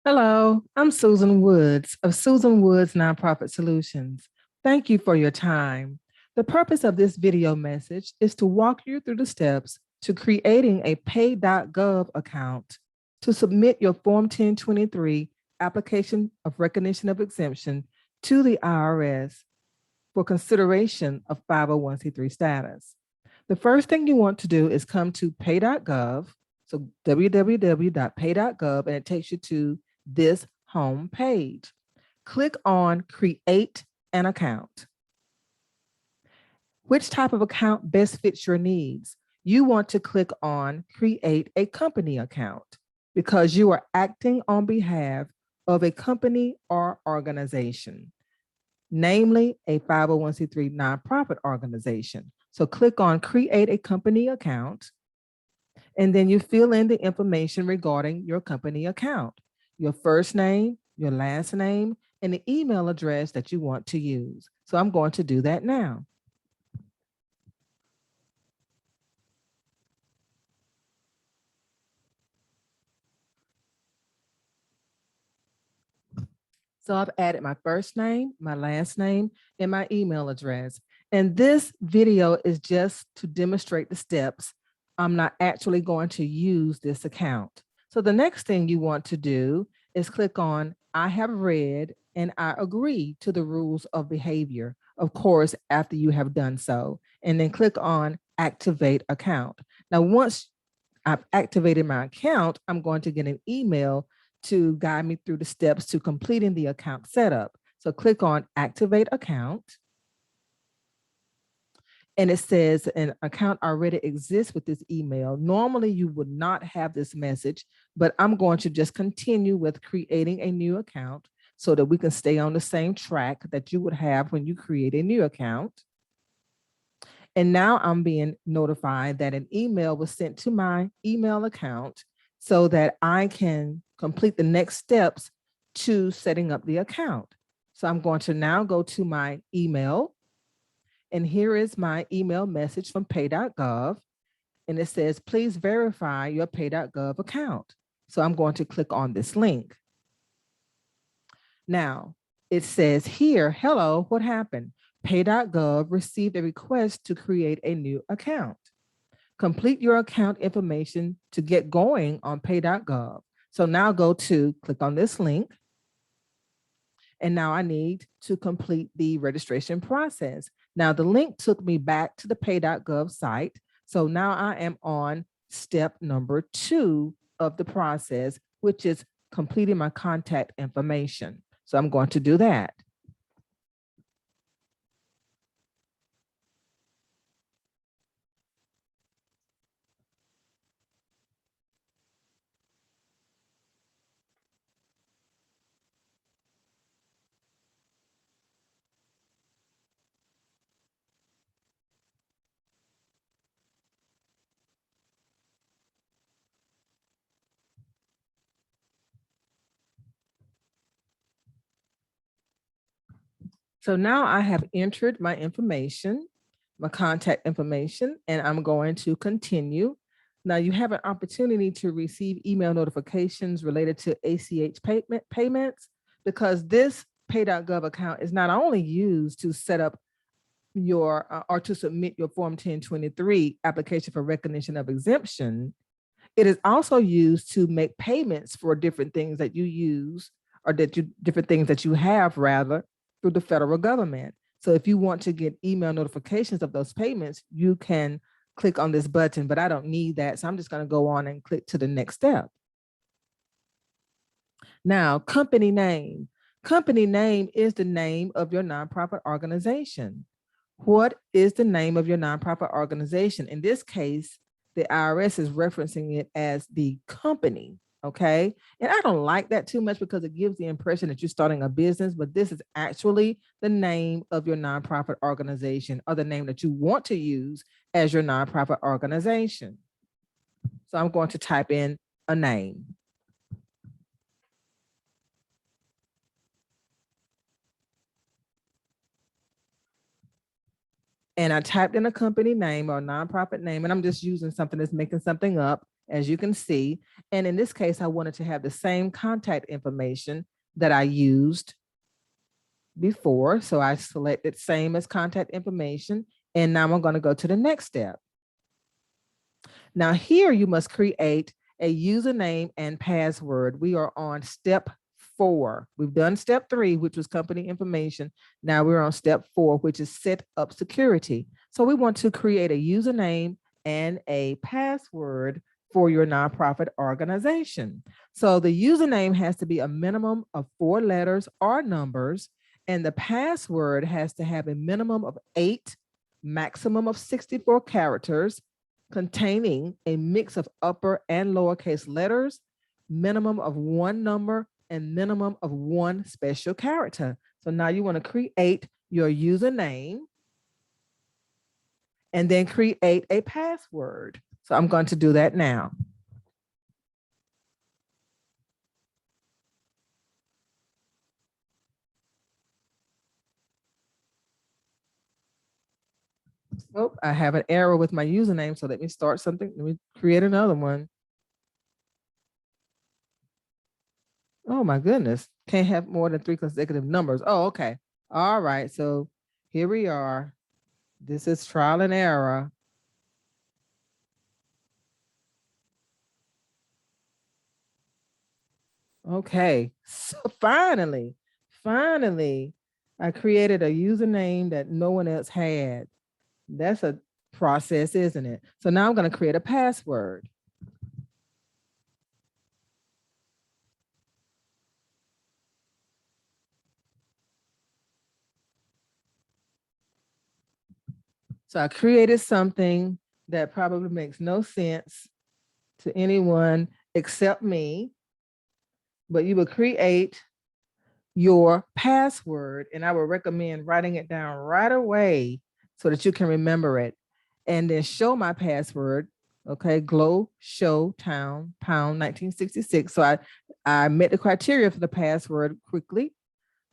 Hello, I'm Susan Woods of Susan Woods Nonprofit Solutions. Thank you for your time. The purpose of this video message is to walk you through the steps to creating a pay.gov account to submit your Form 1023 application of recognition of exemption to the IRS for consideration of 501c3 status. The first thing you want to do is come to pay.gov, so www.pay.gov, and it takes you to this home page. Click on Create an Account. Which type of account best fits your needs? You want to click on Create a Company Account because you are acting on behalf of a company or organization, namely a 501c3 nonprofit organization. So click on Create a Company Account, and then you fill in the information regarding your company account, your first name, your last name, and the email address that you want to use. So I'm going to do that now. So I've added my first name, my last name, and my email address. And this video is just to demonstrate the steps. I'm not actually going to use this account. So the next thing you want to do is click on I have read and I agree to the rules of behavior, of course, after you have done so, and then click on Activate Account. Now, once I've activated my account, I'm going to get an email to guide me through the steps to completing the account setup. So click on Activate Account. And it says an account already exists with this email. Normally you would not have this message, but I'm going to just continue with creating a new account so that we can stay on the same track that you would have when you create a new account. And now I'm being notified that an email was sent to my email account so that I can complete the next steps to setting up the account. So I'm going to now go to my email. And here is my email message from pay.gov. And it says, please verify your pay.gov account. So I'm going to click on this link. Now, it says here, hello, what happened? Pay.gov received a request to create a new account. Complete your account information to get going on pay.gov. So now click on this link. And now I need to complete the registration process. Now the link took me back to the pay.gov site. So now I am on step number 2 of the process, which is completing my contact information. So I'm going to do that. So now I have entered my information, my contact information, and I'm going to continue. Now you have an opportunity to receive email notifications related to ACH payments because this pay.gov account is not only used to set up your or to submit your Form 1023 application for recognition of exemption, it is also used to make payments for different things that you use or different things that you have rather through the federal government. So if you want to get email notifications of those payments, you can click on this button, but I don't need that. So I'm just going to go on and click to the next step. Now, company name. Company name is the name of your nonprofit organization. What is the name of your nonprofit organization? In this case, the IRS is referencing it as the company, okay? And I don't like that too much because it gives the impression that you're starting a business, but this is actually the name of your nonprofit organization or the name that you want to use as your nonprofit organization. So I'm going to type in a name. And I typed in a company name or a nonprofit name, and I'm just using something that's making something up, as you can see. And in this case, I wanted to have the same contact information that I used before. So I selected same as contact information. And now I'm going to go to the next step. Now here you must create a username and password. We are on step 4. We've done step 3, which was company information. Now we're on step 4, which is set up security. So we want to create a username and a password for your nonprofit organization. So the username has to be a minimum of 4 letters or numbers, and the password has to have a minimum of 8, maximum of 64 characters, containing a mix of upper and lowercase letters, minimum of 1 number, and minimum of 1 special character. So now you want to create your username and then create a password. So I'm going to do that now. Oh, I have an error with my username. So let me start something. Let me create another one. Oh my goodness. Can't have more than 3 consecutive numbers. Oh, okay. All right. So here we are. This is trial and error. Okay, so finally, I created a username that no one else had. That's a process, isn't it? So now I'm going to create a password. So I created something that probably makes no sense to anyone except me, but you will create your password, and I would recommend writing it down right away so that you can remember it, and then show my password. Okay, glow show town pound 1966. So I met the criteria for the password quickly.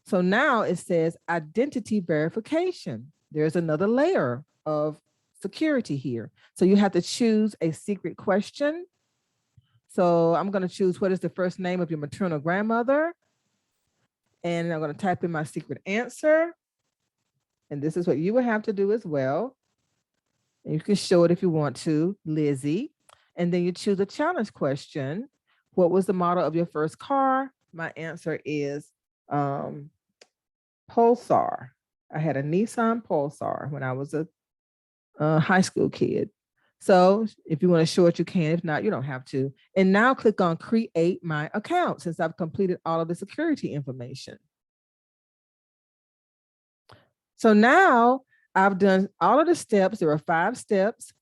So now it says identity verification. There's another layer of security here. So you have to choose a secret question. So I'm going to choose what is the first name of your maternal grandmother. And I'm going to type in my secret answer. And this is what you will have to do as well. And you can show it if you want to, Lizzie. And then you choose a challenge question. What was the model of your first car? My answer is Pulsar. I had a Nissan Pulsar when I was a high school kid. So if you want to show it, you can. If not, you don't have to. And now click on create my account since I've completed all of the security information. So now I've done all of the steps. There are 5 steps.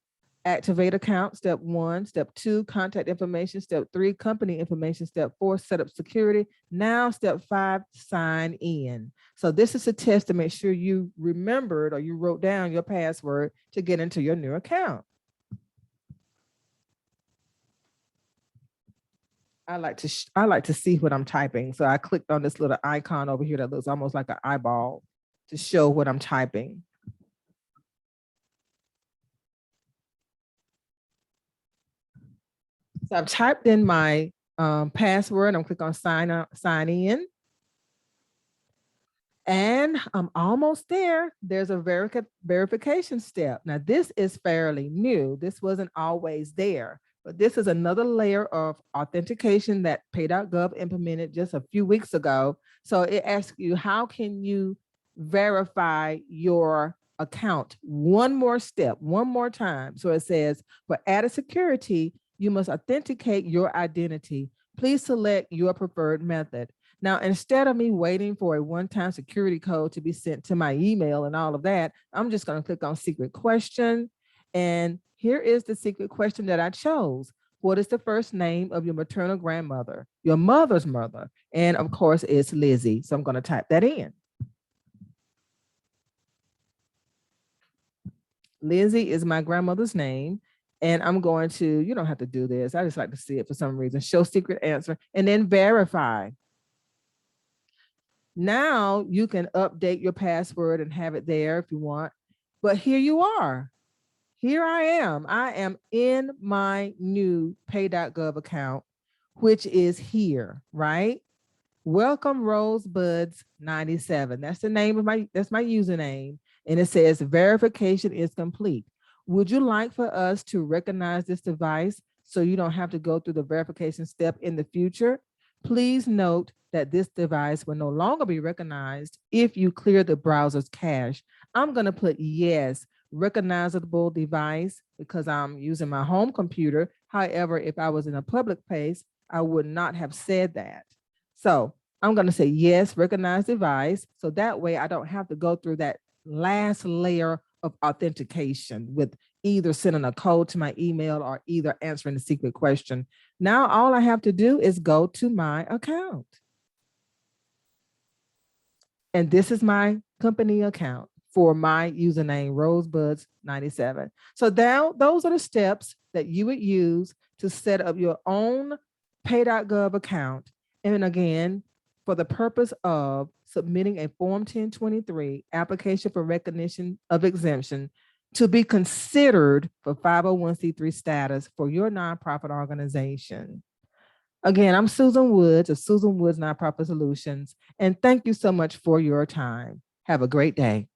Activate account, step 1, step 2, contact information, step 3, company information, step 4, set up security. Now step 5, sign in. So this is a test to make sure you remembered or you wrote down your password to get into your new account. I like to see what I'm typing. So I clicked on this little icon over here that looks almost like an eyeball to show what I'm typing. So I've typed in my password. I'm click on sign in. And I'm almost there. There's a verification step. Now, this is fairly new. This wasn't always there, but this is another layer of authentication that pay.gov implemented just a few weeks ago. So it asks you, how can you verify your account? One more step, one more time. So it says, for added security, you must authenticate your identity. Please select your preferred method. Now, instead of me waiting for a one-time security code to be sent to my email and all of that, I'm just going to click on secret question. And here is the secret question that I chose. What is the first name of your maternal grandmother, your mother's mother? And of course, it's Lizzie. So I'm going to type that in. Lizzie is my grandmother's name. And I'm going to, you don't have to do this. I just like to see it for some reason. Show secret answer and then verify. Now you can update your password and have it there if you want. But here you are. Here I am. I am in my new pay.gov account. which is here, right? Welcome Rosebuds 97. That's the name of that's my username. And it says verification is complete. Would you like for us to recognize this device so you don't have to go through the verification step in the future? Please note that this device will no longer be recognized if you clear the browser's cache. I'm going to put yes, recognizable device, because I'm using my home computer. However, if I was in a public place, I would not have said that. So I'm going to say yes, recognize device. So that way I don't have to go through that last layer of authentication with either sending a code to my email or either answering the secret question. Now, all I have to do is go to my account. And this is my company account for my username, Rosebuds97. So now those are the steps that you would use to set up your own pay.gov account. And again, for the purpose of submitting a Form 1023 application for recognition of exemption to be considered for 501c3 status for your nonprofit organization. Again, I'm Susan Woods of Susan Woods Nonprofit Solutions, and thank you so much for your time. Have a great day.